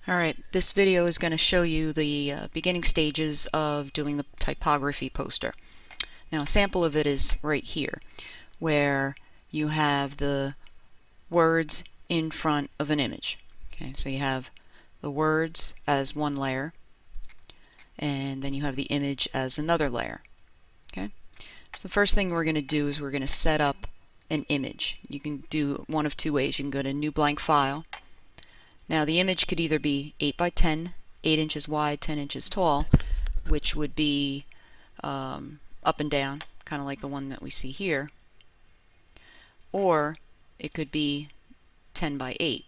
Alright, this video is going to show you the beginning stages of doing the typography poster. Now a sample of it is right here, where you have the words in front of an image. Okay, so you have the words as one layer, and then you have the image as another layer. Okay, so the first thing we're going to do is we're going to set up an image. You can do one of two ways. You can go to New Blank File. Now the image could either be 8 by 10, 8 inches wide, 10 inches tall, which would be up and down, kind of like the one that we see here, or it could be 10 by 8.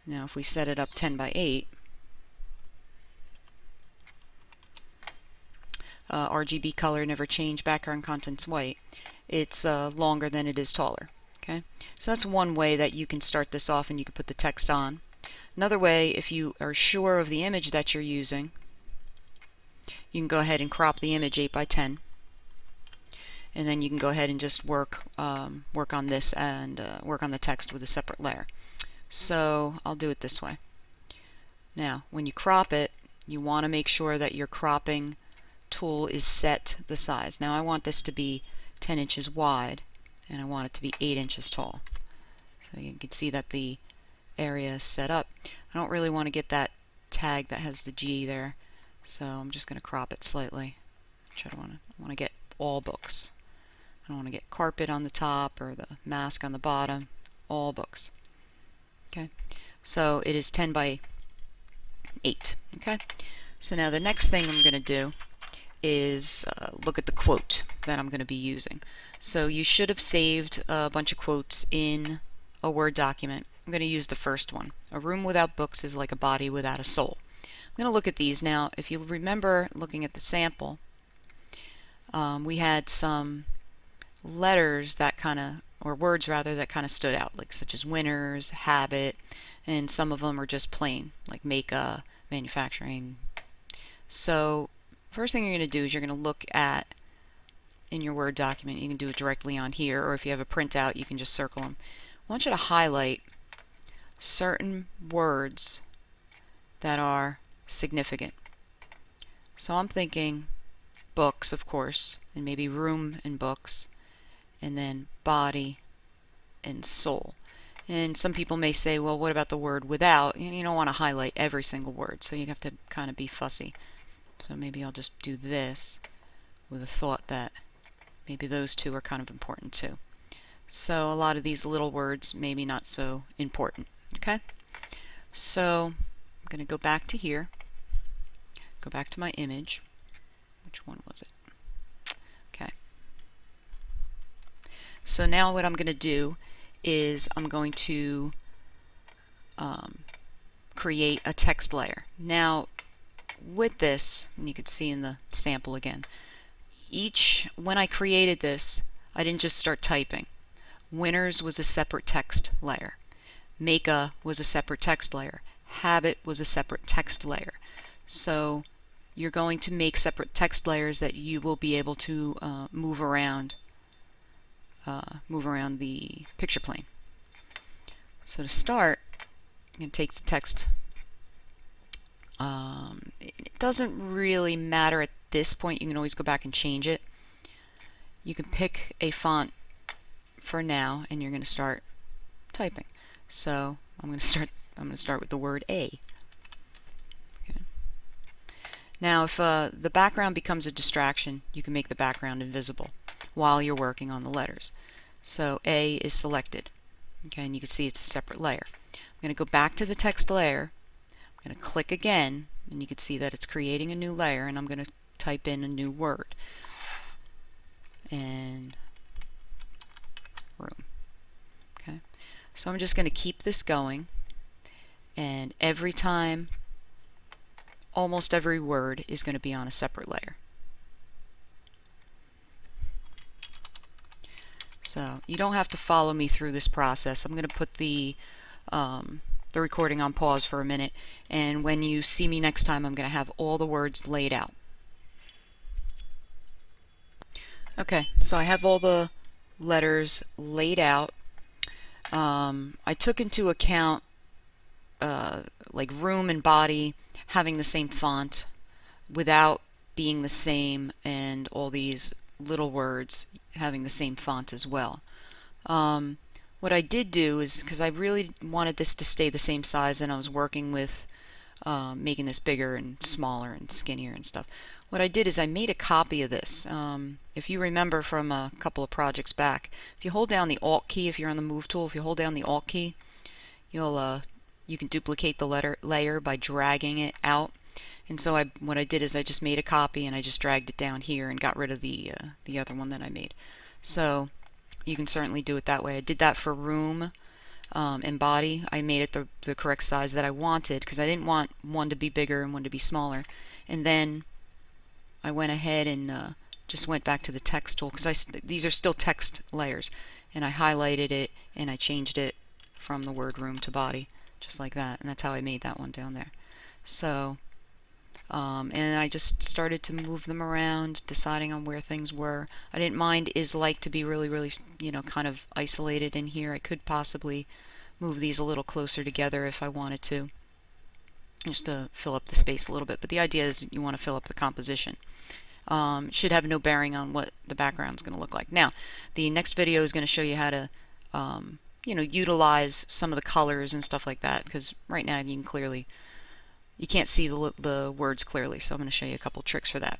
Now if we set it up 10 by 8, RGB color, never change, background content's white, it's longer than it is taller. Okay, so that's one way that you can start this off and you can put the text on. Another way, if you are sure of the image that you're using, you can go ahead and crop the image 8 by 10, and then you can go ahead and just work on this and work on the text with a separate layer. So I'll do it this way. Now when you crop it, you want to make sure that your cropping tool is set the size. Now I want this to be 10 inches wide, and I want it to be 8 inches tall. So you can see that the area is set up. I don't really want to get that tag that has the G there, so I'm just going to crop it slightly. I want to get all books. I don't want to get carpet on the top or the mask on the bottom. All books. Okay, so it is 10 by 8. Okay, so now the next thing I'm going to do is look at the quote that I'm going to be using. So you should have saved a bunch of quotes in a Word document. I'm going to use the first one. A room without books is like a body without a soul. I'm going to look at these now. If you remember looking at the sample, we had some letters that kind of, or words rather, that kind of stood out, like such as winners, habit, and some of them are just plain, like make a, manufacturing. So first thing you're going to do is you're going to look at, in your Word document, you can do it directly on here, or if you have a printout you can just circle them. I want you to highlight certain words that are significant. So I'm thinking books, of course, and maybe room and books, and then body and soul. And some people may say, well, what about the word without? You don't want to highlight every single word, so you have to kind of be fussy. So maybe I'll just do this with a thought that maybe those two are kind of important too. So a lot of these little words maybe not so important. Okay, so I'm going to go back to here, go back to my image. Which one was it? Okay, so now what I'm going to do is I'm going to create a text layer. Now with this, and you can see in the sample again, when I created this, I didn't just start typing. Winners was a separate text layer. Make a was a separate text layer. Habit was a separate text layer. So you're going to make separate text layers that you will be able to move around the picture plane. So to start, I'm going to take the text. It doesn't really matter at this point. You can always go back and change it. You can pick a font for now, and you're going to start typing. So I'm going to start with the word A. Okay. Now, if the background becomes a distraction, you can make the background invisible while you're working on the letters. So A is selected. Okay, and you can see it's a separate layer. I'm going to go back to the text layer. I'm going to click again, and you can see that it's creating a new layer, and I'm going to type in a new word. And room. Okay, so I'm just going to keep this going, and every time, almost every word is going to be on a separate layer. So you don't have to follow me through this process. I'm going to put the recording on pause for a minute, and when you see me next time, I'm going to have all the words laid out. Okay, so I have all the letters laid out. I took into account like room and body having the same font without being the same, and all these little words having the same font as well. What I did do is, because I really wanted this to stay the same size, and I was working with making this bigger and smaller and skinnier and stuff. What I did is I made a copy of this. If you remember from a couple of projects back, if you hold down the Alt key, if you're on the Move tool, if you hold down the Alt key, you can duplicate the layer by dragging it out. And so what I did is I just made a copy and I just dragged it down here and got rid of the other one that I made. So you can certainly do it that way. I did that for room and body. I made it the correct size that I wanted, because I didn't want one to be bigger and one to be smaller. And then I went ahead and just went back to the text tool, because these are still text layers, and I highlighted it and I changed it from the word room to body, just like that. And that's how I made that one down there. So and I just started to move them around, deciding on where things were. I didn't mind is like to be really, really, kind of isolated in here. I could possibly move these a little closer together if I wanted to, just to fill up the space a little bit. But the idea is you want to fill up the composition. Should have no bearing on what the background is going to look like. Now, the next video is going to show you how to, utilize some of the colors and stuff like that, because right now you can't see the words clearly, so I'm going to show you a couple tricks for that.